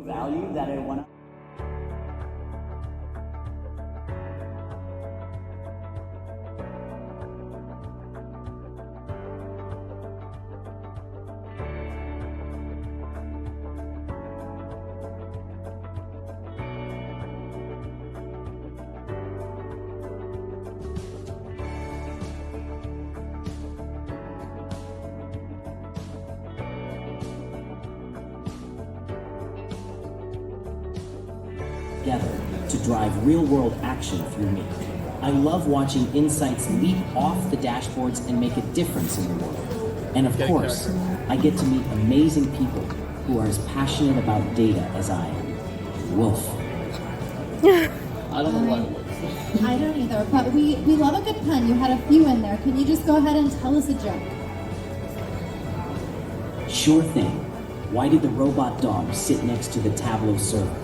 value that I want to. Together to drive real-world action through me. I love watching insights leap off the dashboards and make a difference in the world. And of course, I get to meet amazing people who are as passionate about data as I am. Wolf. I don't know what it was. I don't either, but we love a good pun. You had a few in there. Can you just go ahead and tell us a joke? Sure thing. Why did the robot dog sit next to the Tableau server?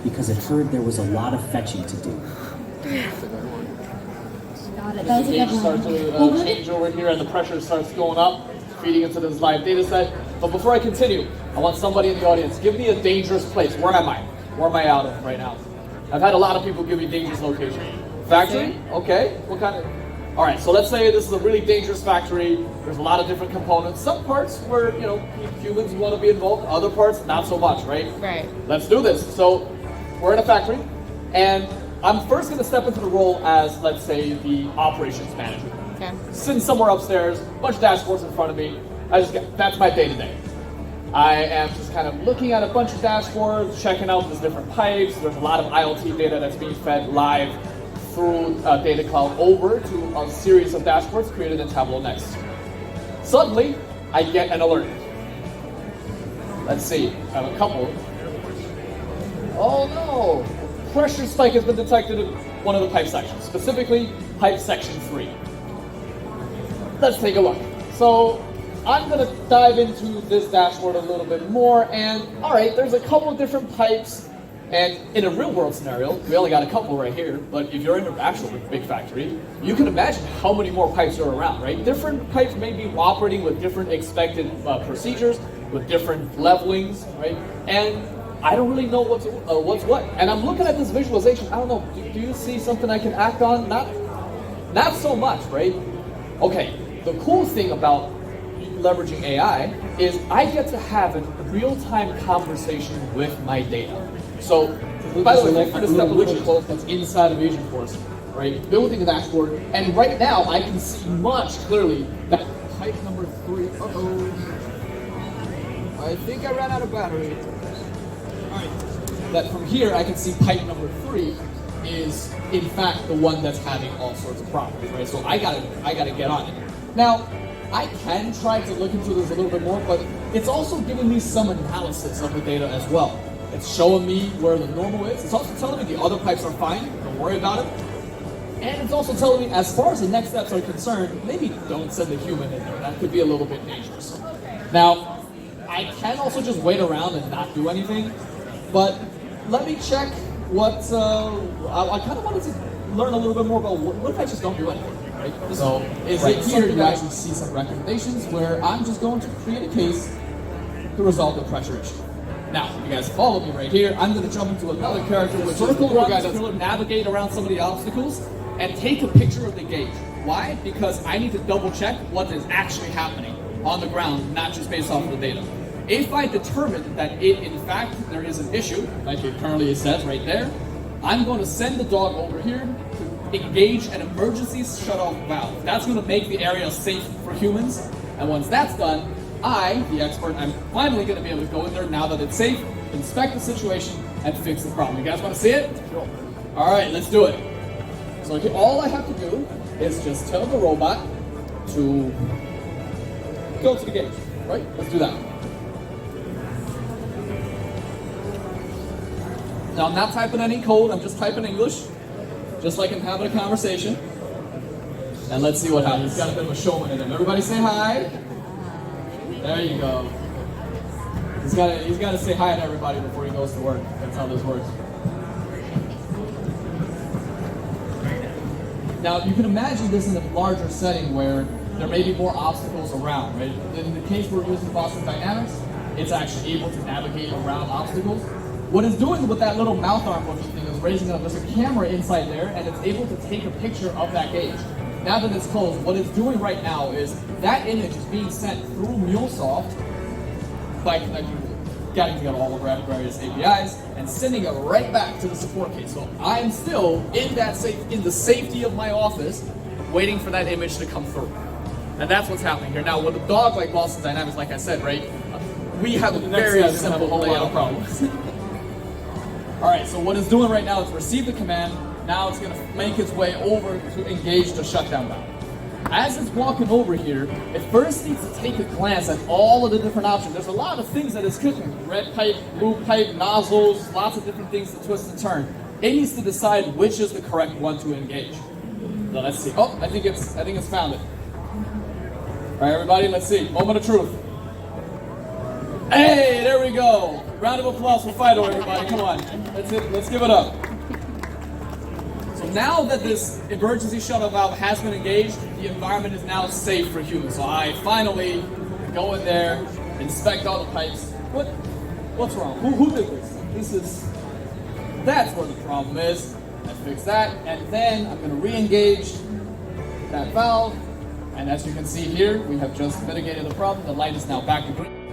Because it heard there was a lot of fetching to do. Got it. That was a Gauge good starts one. to change over here and the pressure starts going up, feeding into this live data set. But before I continue, I want somebody in the audience, give me a dangerous place. Where am I? Where am I out of right now? I've had a lot of people give me dangerous location. Factory? Okay. What kind of? All right, so let's say this is a really dangerous factory. There's a lot of different components. Some parts where, humans want to be involved. Other parts, not so much, right? Right. Let's do this. So we're in a factory, and I'm first going to step into the role as, let's say, the operations manager. Okay. Sitting somewhere upstairs, bunch of dashboards in front of me. That's my day-to-day. I am just kind of looking at a bunch of dashboards, checking out these different pipes. There's a lot of IoT data that's being fed live through Data Cloud over to a series of dashboards created in Tableau Next. Suddenly, I get an alert. Let's see, I have a couple. Oh no! Pressure spike has been detected in one of the pipe sections, specifically pipe section 3. Let's take a look. So I'm going to dive into this dashboard a little bit more, and all right, there's a couple of different pipes, and in a real world scenario, we only got a couple right here, but if you're in an actual big factory, you can imagine how many more pipes are around, right? Different pipes may be operating with different expected procedures, with different levelings, right? And I don't really know what's what. And I'm looking at this visualization. I don't know. Do you see something I can act on? Not so much, right? Okay. The cool thing about leveraging AI is I get to have a real-time conversation with my data. So, by the way, I'm going to step a little bit close. That's inside of Agentforce, right? Building a dashboard, and right now I can see much clearly that pipe number 3. I think I ran out of battery. That from here I can see pipe number 3 is in fact the one that's having all sorts of problems, right? So I gotta get on it. Now, I can try to look into this a little bit more, but it's also giving me some analysis of the data as well. It's showing me where the normal is. It's also telling me the other pipes are fine, don't worry about it. And it's also telling me, as far as the next steps are concerned, maybe don't send a human in there. That could be a little bit dangerous. Now, I can also just wait around and not do anything, but let me check what, I kind of wanted to learn a little bit more about what if I just don't do anything, right? So, right here you actually see some recommendations where I'm just going to create a case to resolve the pressure issue. Now, you guys follow me right here, I'm going to jump into another character, which is to navigate around some of the obstacles and take a picture of the gauge. Why? Because I need to double check what is actually happening on the ground, not just based off of the data. If I determine that in fact there is an issue, like it currently says right there, I'm going to send the dog over here to engage an emergency shut-off valve. That's going to make the area safe for humans. And once that's done, I, the expert, I'm finally going to be able to go in there now that it's safe, inspect the situation, and fix the problem. You guys want to see it? Sure. All right, let's do it. So all I have to do is just tell the robot to go to the gauge, right? Let's do that. Now, I'm not typing any code, I'm just typing English, just like I'm having a conversation. And let's see what happens. He's got a bit of a showman in him. Everybody say hi. There you go. He's got to say hi to everybody before he goes to work. That's how this works. Now, you can imagine this in a larger setting where there may be more obstacles around, right? In the case we're using Boston Dynamics, it's actually able to navigate around obstacles. What it's doing with that little mouth arm looking thing is raising it up. There's a camera inside there, and it's able to take a picture of that gauge. Now that it's closed, what it's doing right now is that image is being sent through MuleSoft by connecting getting together all of our various APIs and sending it right back to the support case. So I'm still in the safety of my office, waiting for that image to come through. And that's what's happening here. Now, with a dog like Boston Dynamics, like I said, right, we have a very simple layout problem. All right, so what it's doing right now is receive the command. Now it's going to make its way over to engage the shutdown valve. As it's walking over here, it first needs to take a glance at all of the different options. There's a lot of things that it's clicking. Red pipe, blue pipe, nozzles, lots of different things to twist and turn. It needs to decide which is the correct one to engage. So let's see. Oh, I think it's found it. All right, everybody, let's see. Moment of truth. Hey, there we go. Round of applause for Fido, everybody. Come on. Let's give it up. So now that this emergency shuttle valve has been engaged, the environment is now safe for humans. So I finally go in there, inspect all the pipes. What's wrong? Who did this? That's where the problem is. I fix that, and then I'm going to re-engage that valve. And as you can see here, we have just mitigated the problem. The light is now back to green.